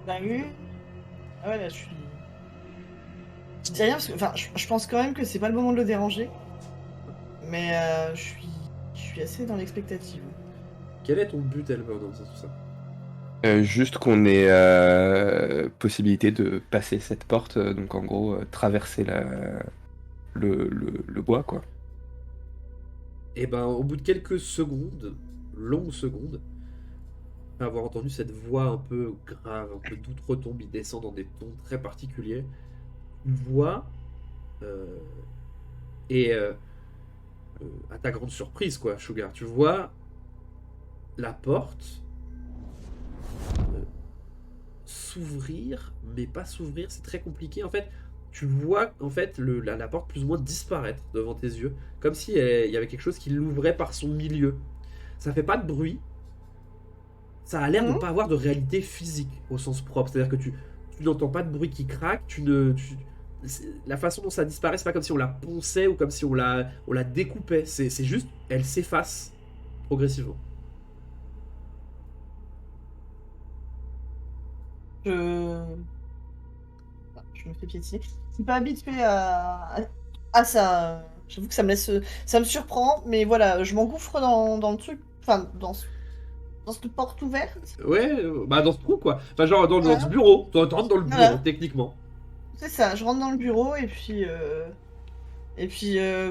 T'as vu? Ah ouais, là, je suis... Je dis rien parce que... Enfin, je pense quand même que c'est pas le moment de le déranger. Mais je suis assez dans l'expectative. Quel est ton but, Elmer, dans tout ça? Juste qu'on ait possibilité de passer cette porte, donc en gros traverser le bois quoi. Et ben, au bout de quelques secondes, longues secondes, après avoir entendu cette voix un peu grave, un peu d'outre-tombe, il descend dans des tons très particuliers, une voix euh, Et à ta grande surprise, quoi, Sugar, tu vois la porte s'ouvrir, mais pas s'ouvrir, c'est très compliqué. En fait, tu vois en fait la porte plus ou moins disparaître devant tes yeux, comme si il y avait quelque chose qui l'ouvrait par son milieu. Ça fait pas de bruit, ça a l'air de ne Mhm. pas avoir de réalité physique au sens propre. C'est-à-dire que tu n'entends pas de bruit qui craque, la façon dont ça disparaît, c'est pas comme si on la ponçait ou comme si on la découpait. C'est juste, elle s'efface progressivement. Je... je me fais piétiner. Je suis pas habituée à ça. J'avoue que ça me laisse, ça me surprend, mais voilà, je m'engouffre dans le truc, enfin dans cette porte ouverte. Ouais, bah dans ce trou quoi. Enfin, genre dans ce Voilà, bureau. Tu rentres dans le bureau, voilà, techniquement. c'est ça. Je rentre dans le bureau et puis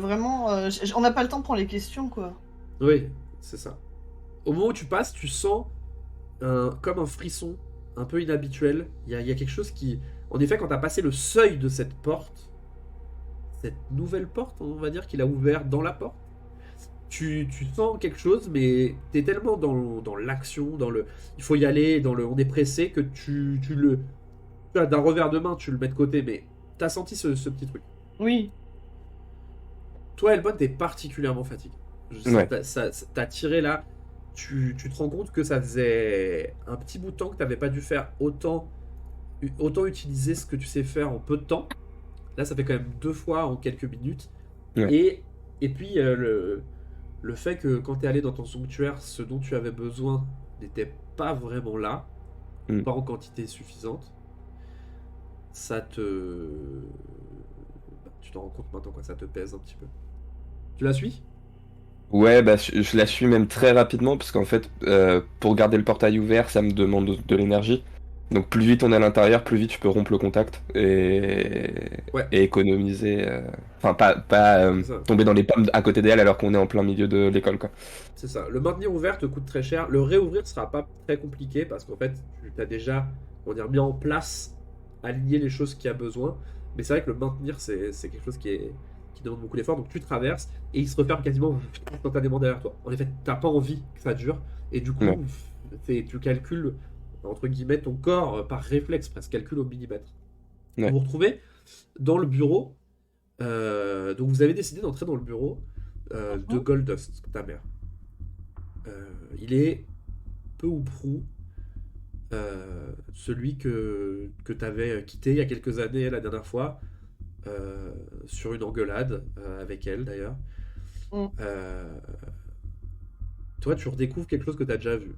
vraiment, on n'a pas le temps pour les questions quoi. Oui, c'est ça. Au moment où tu passes, tu sens comme un frisson un peu inhabituel. Il y a quelque chose qui. En effet, quand tu as passé le seuil de cette nouvelle porte, on va dire, qu'il a ouvert dans la porte, tu sens quelque chose, mais tu es tellement dans l'action, dans le. Il faut y aller, on est pressé, que d'un revers de main, tu le mets de côté, mais tu as senti ce petit truc. Oui. Toi, Elbon, t'es particulièrement fatigué. Ouais. T'as tiré là. Tu te rends compte que ça faisait un petit bout de temps que t'avais pas dû faire autant utiliser ce que tu sais faire en peu de temps. Là, ça fait quand même 2 fois en quelques minutes. Ouais. Et puis, le fait que quand t'es allé dans ton sanctuaire, ce dont tu avais besoin n'était pas vraiment là, ou Mm. pas en quantité suffisante, ça te. Tu t'en rends compte maintenant, quoi, ça te pèse un petit peu. Tu la suis? Ouais, bah, je la suis même très rapidement parce qu'en fait, pour garder le portail ouvert, ça me demande de l'énergie. Donc plus vite on est à l'intérieur, plus vite je peux rompre le contact Ouais, et économiser. Enfin, pas c'est ça. tomber dans les pommes à côté d'elle alors qu'on est en plein milieu de l'école, quoi. C'est ça. Le maintenir ouvert te coûte très cher. Le réouvrir sera pas très compliqué parce qu'en fait, tu as déjà, on va dire, mis en place, aligné les choses qu'il y a besoin. Mais c'est vrai que le maintenir, c'est quelque chose qui demande beaucoup d'efforts. Donc tu traverses et il se referme quasiment instantanément derrière toi. En effet, t'as pas envie que ça dure. Et du Ouais, coup, tu calcules, entre guillemets, ton corps par réflexe, presque calcule au millimètre. Vous ouais. vous retrouvez dans le bureau. Donc vous avez décidé d'entrer dans le bureau de Mhm. Goldust, ta mère. Il est peu ou prou celui que tu avais quitté il y a quelques années, la dernière fois, sur une engueulade avec elle d'ailleurs. Mm. Euh, Toi, tu redécouvres quelque chose que tu as déjà vu.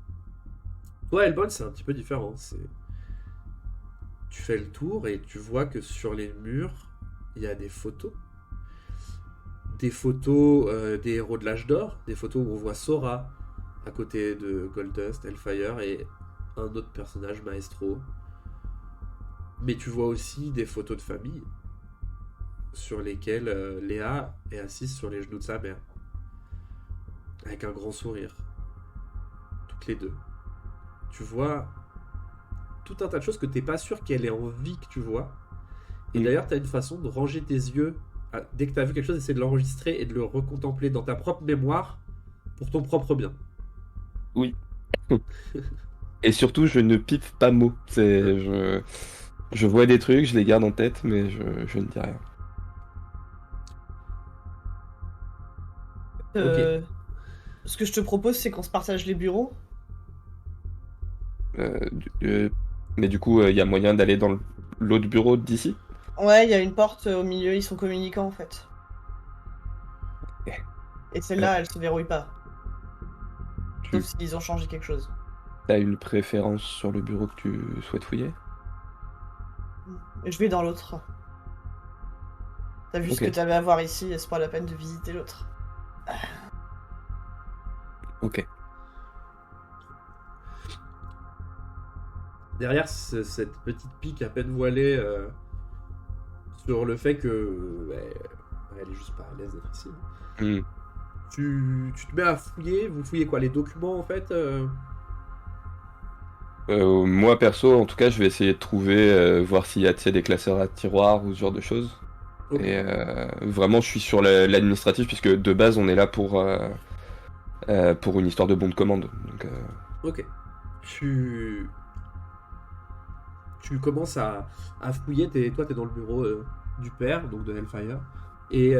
Toi, Elbon, c'est un petit peu différent. Tu fais le tour et tu vois que sur les murs, il y a des photos. Des photos des héros de l'âge d'or, des photos où on voit Sora à côté de Goldust, Hellfire et un autre personnage, Maestro. Mais tu vois aussi des photos de famille sur lesquelles Léa est assise sur les genoux de sa mère, avec un grand sourire, toutes les deux. Tu vois tout un tas de choses que t'es pas sûr qu'elle ait envie que tu vois. Et Mm. d'ailleurs, t'as une façon de ranger tes yeux dès que t'as vu quelque chose, essayer de l'enregistrer et de le recontempler dans ta propre mémoire pour ton propre bien. Oui. Et surtout, je ne pipe pas mot. Ouais. Je vois des trucs, je les garde en tête, mais je ne dis rien. Ok. Euh, Ce que je te propose, c'est qu'on se partage les bureaux. Euh, du- euh, mais du coup, il y a moyen d'aller dans l'autre bureau d'ici? Ouais, il y a une porte au milieu, ils sont communicants en fait. Eh, Et euh, celle-là, elle se verrouille pas. Sauf Tu s'ils ont changé quelque chose. as une préférence sur le bureau que tu souhaites fouiller? Et je vais dans l'autre. T'as vu ce Ok, que t'avais à voir ici, c'est pas la peine de visiter l'autre. ok. Derrière cette petite pique à peine voilée sur le fait que elle est juste pas à l'aise d'être ici. Hmm. Tu te mets à fouiller, vous fouillez quoi? Les documents en fait Moi perso, en tout cas, je vais essayer de trouver, voir s'il y a, tu sais, des classeurs à tiroirs ou ce genre de choses. Ok. Et vraiment, je suis sur l'administratif, puisque de base, on est là pour une histoire de bon de commande. Donc, Ok. Tu, tu commences à fouiller, toi t'es dans le bureau du père, donc de Hellfire, et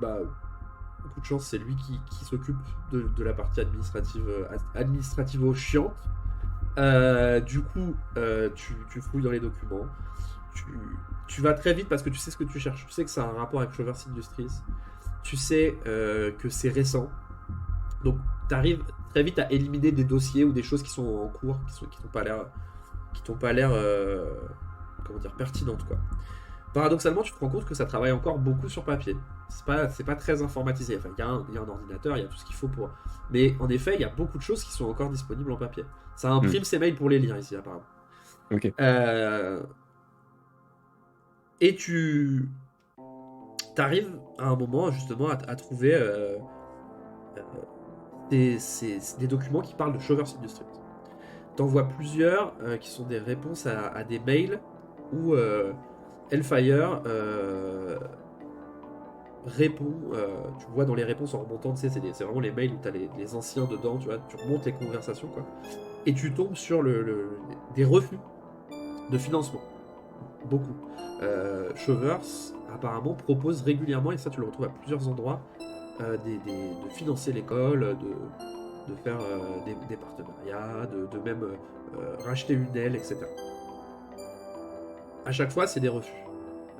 bah, beaucoup de chance, c'est lui qui s'occupe de la partie administrative, administrativo-chiante. Du coup, tu fouilles dans les documents, tu, tu vas très vite parce que tu sais ce que tu cherches, tu sais que ça a un rapport avec Clovers Industries, tu sais que c'est récent, donc tu arrives très vite à éliminer des dossiers ou des choses qui sont en cours, qui t'ont pas l'air comment dire, pertinentes, quoi. Paradoxalement, tu te rends compte que ça travaille encore beaucoup sur papier. C'est pas très informatisé. Enfin, il y a un ordinateur, il y a tout ce qu'il faut pour. Mais en effet, il y a beaucoup de choses qui sont encore disponibles en papier. Ça imprime ses mails pour les lire ici, apparemment. ok. Et tu arrives à un moment, justement, à trouver des documents qui parlent de Chovers Industries. T'en vois plusieurs qui sont des réponses à des mails où Hellfire répond, tu vois dans les réponses en remontant, tu sais, c'est vraiment les mails où tu as les anciens dedans, tu vois, tu remontes les conversations, quoi. Et tu tombes sur des refus de financement. Beaucoup. Chovers, apparemment, propose régulièrement, et ça tu le retrouves à plusieurs endroits, de financer l'école, de faire des partenariats, de même racheter une aile, etc. À chaque fois, c'est des refus.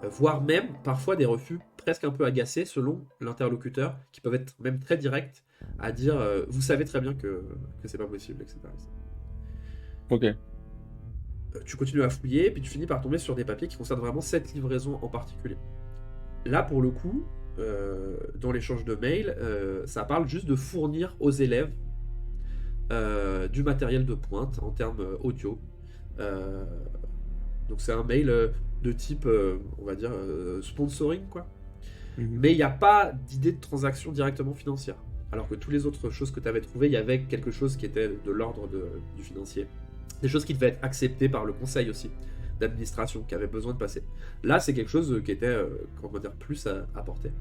Voire même, parfois, des refus presque un peu agacés selon l'interlocuteur, qui peuvent être même très directs, à dire vous savez très bien que c'est pas possible, etc. Ok. Tu continues à fouiller, puis tu finis par tomber sur des papiers qui concernent vraiment cette livraison en particulier. Là, pour le coup, dans l'échange de mails, ça parle juste de fournir aux élèves du matériel de pointe en termes audio. Donc c'est un mail de type, on va dire, sponsoring, quoi. Mais il n'y a pas d'idée de transaction directement financière. Alors que toutes les autres choses que tu avais trouvées, il y avait quelque chose qui était de l'ordre du financier. Des choses qui devaient être acceptées par le conseil aussi d'administration, qui avait besoin de passer. Là, c'est quelque chose qui était, comment dire, plus à porter.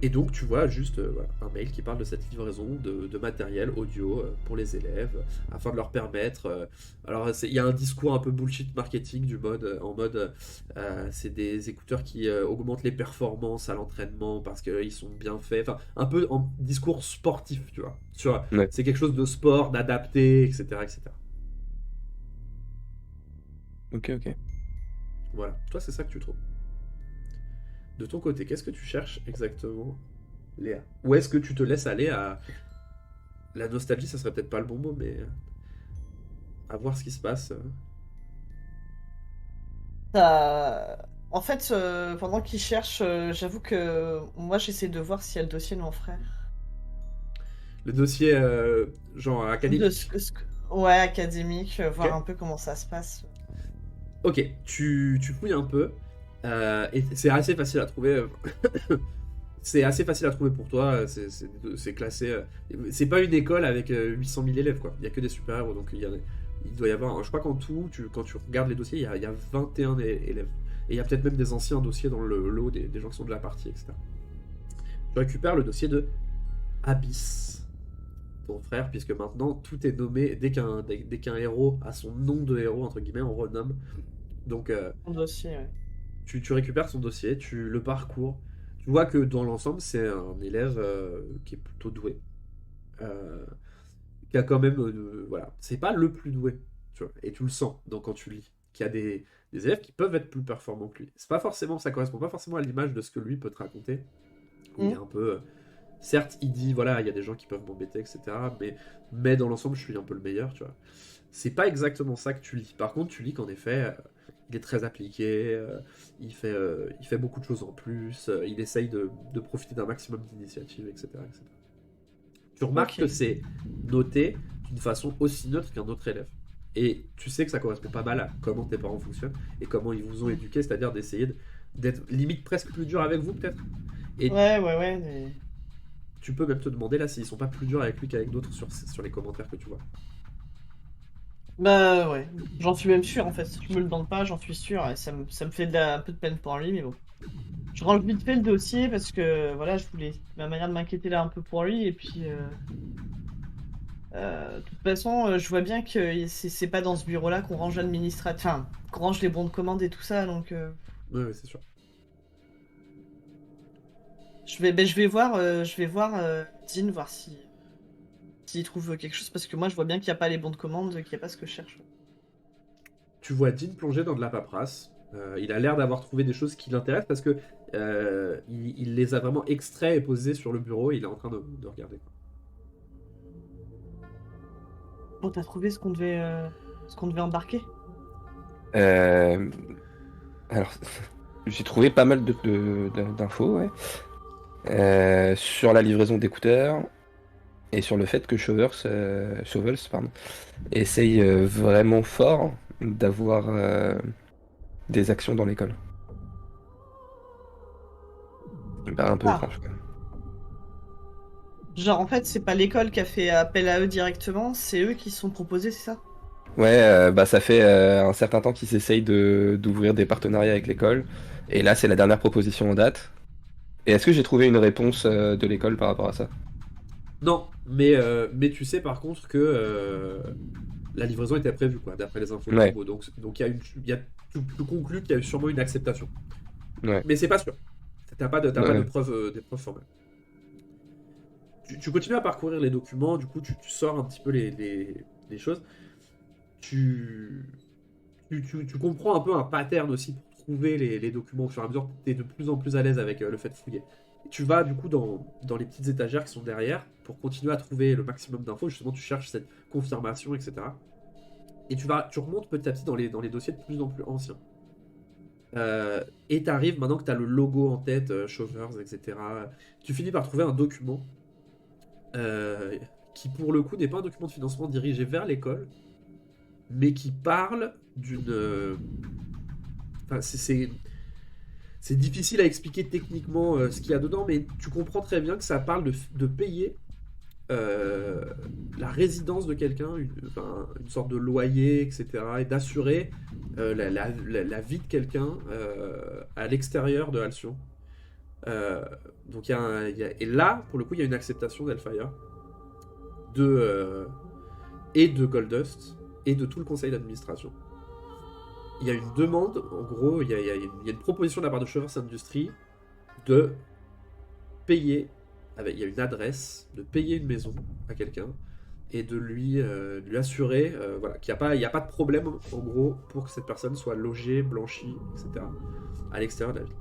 Et donc, tu vois juste voilà, un mail qui parle de cette livraison de matériel audio pour les élèves, afin de leur permettre. Alors, il y a un discours un peu bullshit marketing du mode, en mode, c'est des écouteurs qui augmentent les performances à l'entraînement parce qu'ils sont bien faits. Enfin, un peu en discours sportif, tu vois. Ouais. C'est quelque chose de sport, d'adapté, etc., etc. Ok, ok. Voilà. Toi, c'est ça que tu trouves. De ton côté, qu'est-ce que tu cherches exactement, Léa? Ou est-ce que tu te laisses aller à la nostalgie, ça serait peut-être pas le bon mot, mais à voir ce qui se passe. En fait, pendant qu'il cherche, j'avoue que moi j'essaie de voir s'il y a le dossier de mon frère. Le dossier, genre académique. Ouais, académique, voir Ok. un peu comment ça se passe. Ok, tu fouilles un peu, et c'est assez facile à trouver. C'est assez facile à trouver pour toi, c'est classé. C'est pas une école avec 800 000 élèves, quoi. Il y a que des super-héros, donc il doit y avoir. Je crois qu'en tout, quand tu regardes les dossiers, il y a 21 élèves. Et il y a peut-être même des anciens dossiers dans le lot des gens qui sont de la partie, etc. Tu récupères le dossier de Abyss, ton frère, puisque maintenant tout est nommé. Dès qu'un héros a son nom de héros, entre guillemets, on renomme. Donc Mon dossier, ouais. tu récupères son dossier, tu le parcours. Tu vois que dans l'ensemble, c'est un élève qui est plutôt doué. Euh, qui a quand même. Voilà. C'est pas le plus doué. Tu vois, et tu le sens donc, quand tu lis. Qu'il y a des élèves qui peuvent être plus performants que lui. C'est pas forcément, ça correspond pas forcément à l'image de ce que lui peut te raconter. Il est un peu. Certes, il dit voilà, il y a des gens qui peuvent m'embêter, etc. Mais dans l'ensemble, je suis un peu le meilleur, tu vois. C'est pas exactement ça que tu lis. Par contre, tu lis qu'en effet, il est très appliqué, il fait beaucoup de choses en plus, il essaye de profiter d'un maximum d'initiatives, etc., etc. Tu remarques Ok. que c'est noté d'une façon aussi neutre qu'un autre élève. Et tu sais que ça correspond pas mal à comment tes parents fonctionnent et comment ils vous ont éduqué, c'est-à-dire d'essayer d'être limite presque plus dur avec vous, peut-être. Et Ouais. tu peux même te demander là s'ils sont pas plus durs avec lui qu'avec d'autres sur les commentaires que tu vois. Bah ouais, j'en suis même sûr en fait. Je me le demande pas, j'en suis sûr. Et ça me fait un peu de peine pour lui, mais bon. Je range vite fait le dossier parce que voilà, je voulais ma manière de m'inquiéter là un peu pour lui. Et puis, de toute façon, je vois bien que c'est pas dans ce bureau-là qu'on range l'administratif, enfin, qu'on range les bons de commande et tout ça. Donc, Ouais, c'est sûr. je vais voir Dean, voir si s'il trouve quelque chose parce que moi, je vois bien qu'il n'y a pas les bons de commande, qu'il n'y a pas ce que je cherche. Tu vois Dean plonger dans de la paperasse. Il a l'air d'avoir trouvé des choses qui l'intéressent parce que il les a vraiment extraits et posés sur le bureau et il est en train de regarder. Bon, t'as trouvé ce qu'on devait embarquer? Euh, alors, j'ai trouvé pas mal d'infos, ouais. Sur la livraison d'écouteurs et sur le fait que Shovels, pardon, essaye vraiment fort d'avoir des actions dans l'école. Ça me paraît un peu Ah, étrange, quand même. genre en fait, c'est pas l'école qui a fait appel à eux directement, c'est eux qui se sont proposés, c'est ça? Ouais, bah ça fait un certain temps qu'ils essayent d'ouvrir des partenariats avec l'école. Et là, c'est la dernière proposition en date. Et est-ce que j'ai trouvé une réponse de l'école par rapport à ça? Non, mais tu sais par contre que la livraison était prévue, quoi, d'après les infos de Ouais, Kubo. Donc tu conclus qu'il y a eu sûrement une acceptation. ouais, Mais c'est pas sûr. T'as pas de ouais. preuves, des preuves formelles. Tu continues à parcourir les documents, du coup tu sors un petit peu les choses. Tu, tu comprends un peu un pattern aussi pour trouver les documents au fur et à mesure. Tu es de plus en plus à l'aise avec le fait de fouiller. Et tu vas du coup dans les petites étagères qui sont derrière pour continuer à trouver le maximum d'infos. Justement, tu cherches cette confirmation, etc. Et tu remontes petit à petit dans les dossiers de plus en plus anciens. Et tu arrives, maintenant que tu as le logo en tête, Shovers, etc. Tu finis par trouver un document euh, qui, pour le coup, n'est pas un document de financement dirigé vers l'école, mais qui parle d'une. Enfin, c'est difficile à expliquer techniquement ce qu'il y a dedans, mais tu comprends très bien que ça parle de payer euh, la résidence de quelqu'un, enfin, une sorte de loyer, etc., et d'assurer la vie de quelqu'un à l'extérieur de Halcyon. Euh, donc et là, pour le coup, il y a une acceptation d'Hellfire de, et de Goldust et de tout le conseil d'administration. Il y a une demande, en gros, il y a une proposition de la part de Chevers Industries de payer, il y a une adresse, de payer une maison à quelqu'un et de lui assurer voilà, il y a pas de problème, en gros, pour que cette personne soit logée, blanchie, etc., à l'extérieur de la ville.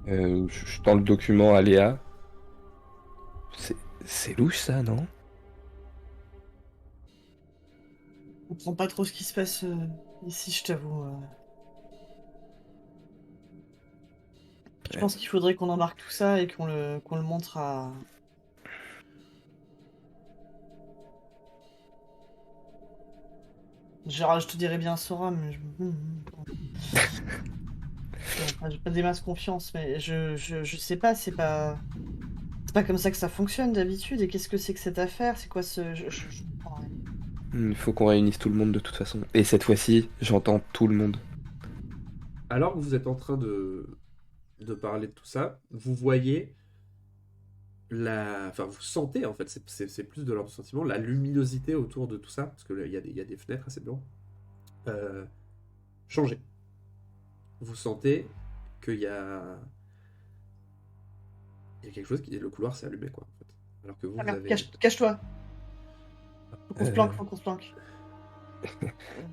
Je tends le document à Léa. C'est c'est louche ça, non? Je comprends pas trop ce qui se passe ici, je t'avoue. Je Ouais. pense qu'il faudrait qu'on embarque tout ça et qu'on le montre à. Genre, je te dirais bien Sora, mais j'ai pas des masses confiance, mais je sais pas, c'est pas comme ça que ça fonctionne d'habitude. Et qu'est-ce que c'est que cette affaire? C'est quoi ce. Je comprends rien. Il faut qu'on réunisse tout le monde de toute façon. Et cette fois-ci, j'entends tout le monde. Alors que vous êtes en train de parler de tout ça, vous voyez enfin, vous sentez en fait, c'est plus de l'ordre du sentiment, la luminosité autour de tout ça, parce que là, il y a des fenêtres assez blanches, changer. Vous sentez qu'il y a quelque chose le couloir s'est allumé, quoi, en fait. Alors que vous, Ah vous merde, avez. cache-toi. Euh, Faut qu'on se planque.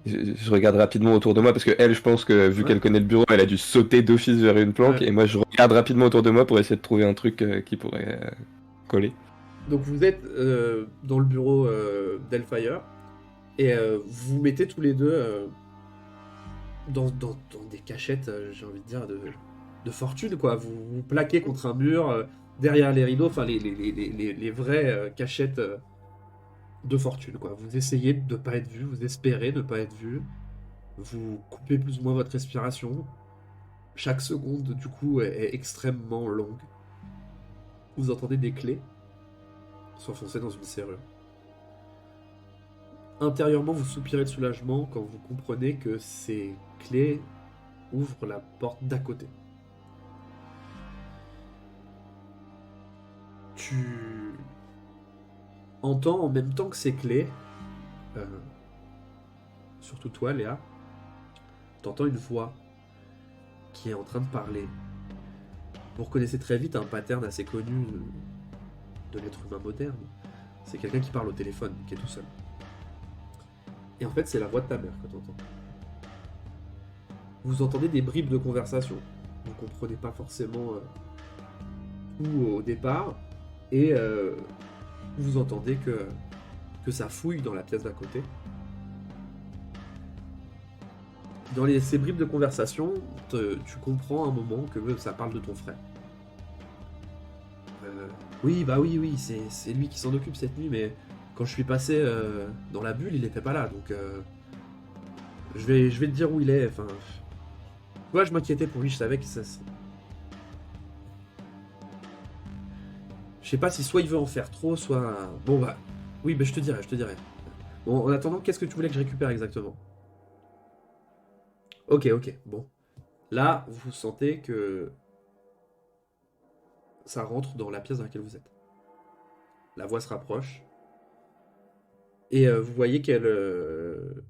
je regarde rapidement autour de moi parce que elle, je pense que vu Ouais, qu'elle connaît le bureau, elle a dû sauter d'office vers une planque. ouais. Et moi, je regarde rapidement autour de moi pour essayer de trouver un truc qui pourrait coller. Donc vous êtes dans le bureau d'Hellfire, et vous vous mettez tous les deux dans des cachettes, j'ai envie de dire, de fortune, quoi. Vous vous plaquez contre un mur, derrière les rideaux, enfin les vraies cachettes de fortune, quoi. Vous essayez de ne pas être vu, vous espérez ne pas être vu, vous coupez plus ou moins votre respiration. Chaque seconde, du coup, est extrêmement longue. Vous entendez des clés s'enfoncer dans une serrure. intérieurement, vous soupirez de soulagement quand vous comprenez que ces clés ouvrent la porte d'à côté. Tu entends en même temps que ces clés, euh, surtout toi, Léa, t'entends une voix qui est en train de parler. Vous reconnaissez très vite un pattern assez connu de l'être humain moderne. C'est quelqu'un qui parle au téléphone, qui est tout seul. Et en fait, c'est la voix de ta mère que t'entends. Vous entendez des bribes de conversation. Vous comprenez pas forcément tout au départ. Et vous entendez que ça fouille dans la pièce d'à côté. Dans ces bribes de conversation, tu comprends un moment que ça parle de ton frère. Oui, bah oui, c'est lui qui s'en occupe cette nuit, mais quand je suis passé dans la bulle, il était pas là, donc je vais te dire où il est. Enfin, moi, je m'inquiétais pour lui, je savais que ça. Je sais pas si soit il veut en faire trop, soit. Bon bah, oui, bah je te dirai. Bon, en attendant, qu'est-ce que tu voulais que je récupère exactement? Ok, bon. Là, vous sentez que ça rentre dans la pièce dans laquelle vous êtes. La voix se rapproche. Et vous voyez qu'elle...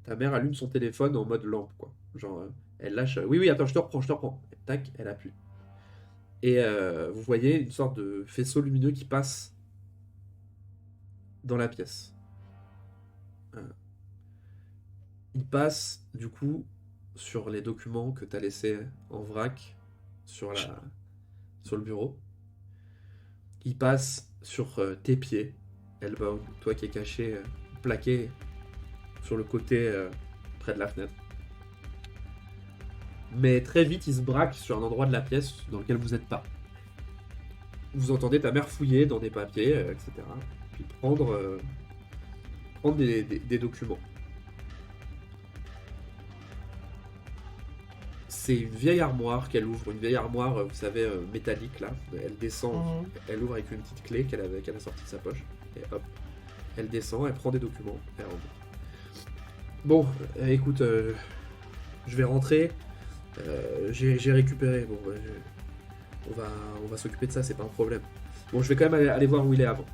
ta mère allume son téléphone en mode lampe, quoi. Genre, elle lâche... Oui, attends, je te reprends. Et tac, elle appuie. Et vous voyez une sorte de faisceau lumineux qui passe dans la pièce. Il passe, du coup, sur les documents que t'as laissés en vrac sur le bureau. Il passe sur tes pieds, Hellbound, toi qui es caché, plaqué sur le côté près de la fenêtre. Mais très vite, il se braque sur un endroit de la pièce dans lequel vous n'êtes pas. Vous entendez ta mère fouiller dans des papiers, etc. Puis prendre des documents. C'est une vieille armoire qu'elle ouvre, une vieille armoire, vous savez, métallique là. Elle descend, elle ouvre avec une petite clé qu'elle a sortie de sa poche. Et hop, elle descend, elle prend des documents, elle rentre. Bon, écoute, je vais rentrer. J'ai récupéré. Bon, on va s'occuper de ça, c'est pas un problème. Bon, je vais quand même aller voir où il est avant.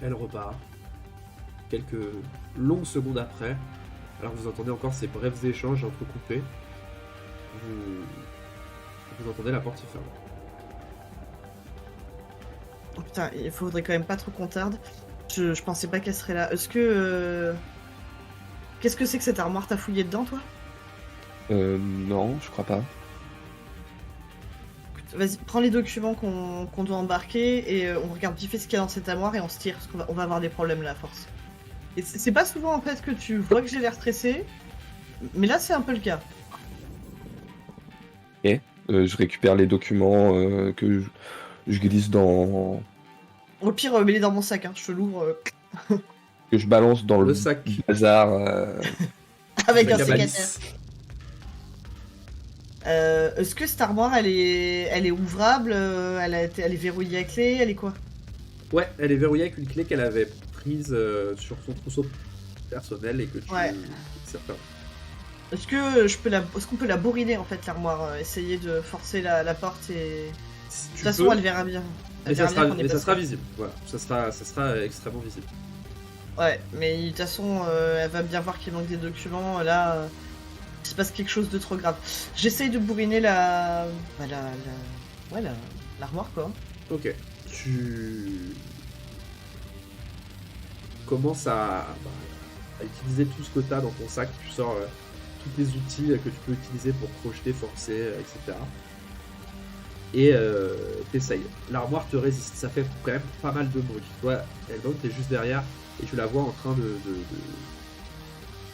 Elle repart. Quelques longues secondes après, alors vous entendez encore ces brefs échanges entrecoupés. Vous entendez la porte se fermer. Oh putain, il faudrait quand même pas trop qu'on tarde. Je pensais pas qu'elle serait là. Est-ce que... Qu'est-ce que c'est que cette armoire? T'as fouillé dedans, toi? Non, je crois pas. Vas-y, prends les documents qu'on doit embarquer et on regarde vite fait ce qu'il y a dans cette armoire et on se tire, parce qu'on va avoir des problèmes là, à force. Et c'est pas souvent en fait que tu vois que j'ai l'air stressé, mais là c'est un peu le cas. Ok. Je récupère les documents que je glisse dans... Au pire, mets-les dans mon sac, hein, je te l'ouvre que je balance dans Le le sac. bazar. avec un Gabalis. sécateur. Est-ce que cette armoire elle est ouvrable? Elle est verrouillée à clé? Elle est quoi? Ouais, elle est verrouillée avec une clé qu'elle avait prise sur son trousseau personnel et que tu... Ouais. Certain. Est-ce qu'on peut la bourriner en fait l'armoire? Essayer de forcer la porte et... Si De tu toute façon peux, elle verra bien. mais Elle ça verra bien qu'on est sera passé. visible. Voilà, ça sera extrêmement visible. Ouais, mais de toute façon, elle va bien voir qu'il manque des documents. Là, il se passe quelque chose de trop grave. J'essaye de bourriner l'armoire, quoi. Ok. Tu commences à utiliser tout ce que tu as dans ton sac. Tu sors tous les outils que tu peux utiliser pour crocheter, forcer, etc. Et t'essayes. L'armoire te résiste. Ça fait quand même pas mal de bruit. Toi, Elbon, t'es juste derrière et tu la vois en train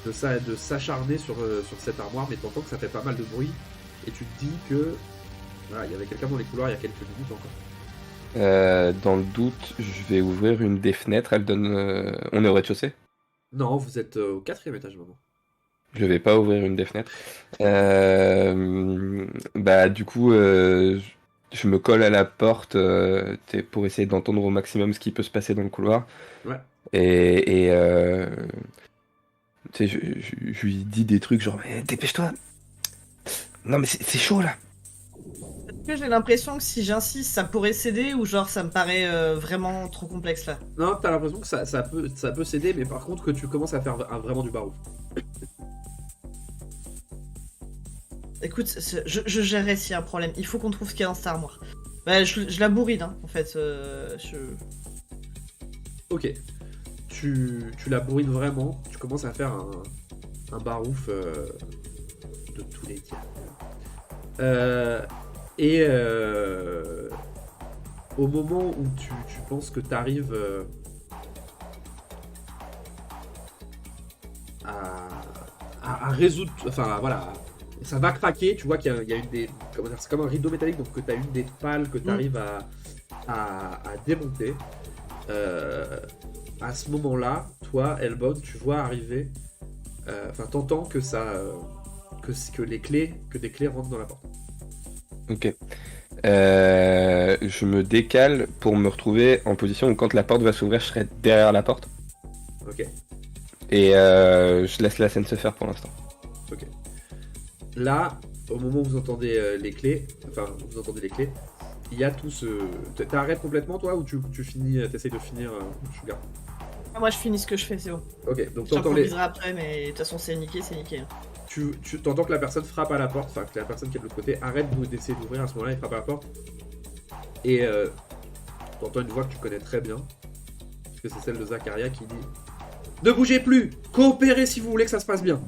de s'acharner sur cette armoire, mais t'entends que ça fait pas mal de bruit. Et tu te dis que voilà, il y avait quelqu'un dans les couloirs il y a quelques minutes encore. Dans le doute, je vais ouvrir une des fenêtres. Elle donne. On est au rez-de-chaussée? Non, vous êtes au 4e étage maintenant. Je vais pas ouvrir une des fenêtres. Bah du coup, je me colle à la porte pour essayer d'entendre au maximum ce qui peut se passer dans le couloir. Ouais. Et tu sais, je lui dis des trucs genre dépêche-toi. Non mais c'est chaud là. Est-ce que j'ai l'impression que si j'insiste, ça pourrait céder ou genre ça me paraît vraiment trop complexe là? Non, t'as l'impression que ça peut céder, mais par contre que tu commences à faire vraiment du barouf. Écoute, je gérerai s'il y a un problème. Il faut qu'on trouve ce qu'il y a dans cette armoire. Bah, je la bourrine, hein, en fait. Ok. Tu la bourrines vraiment, tu commences à faire un barouf de tous les diables. Et au moment où tu penses que t'arrives à résoudre, enfin voilà, ça va craquer, tu vois qu'il y a une des, comment dire, c'est comme un rideau métallique, donc que t'as une des pales que t'arrives à démonter. À ce moment-là, toi, Elbon, tu vois arriver, enfin t'entends que ça, que des clés rentrent dans la porte. Ok. Je me décale pour me retrouver en position où quand la porte va s'ouvrir, je serai derrière la porte. Ok. Et je laisse la scène se faire pour l'instant. Ok. Là, au moment où vous entendez les clés, il y a tout ce... T'arrêtes complètement toi ou tu finis, t'essayes de finir Sugar? Ah, moi, je finis ce que je fais, c'est bon. Ok, donc t'entends J'improviserai après, mais de toute façon, c'est niqué, c'est niqué. Hein. Tu t'entends que la personne frappe à la porte, enfin que la personne qui est de l'autre côté arrête d'essayer d'ouvrir à ce moment-là et frappe à la porte. Et t'entends une voix que tu connais très bien, parce que c'est celle de Zacharia qui dit « Ne bougez plus! Coopérez si vous voulez que ça se passe bien !»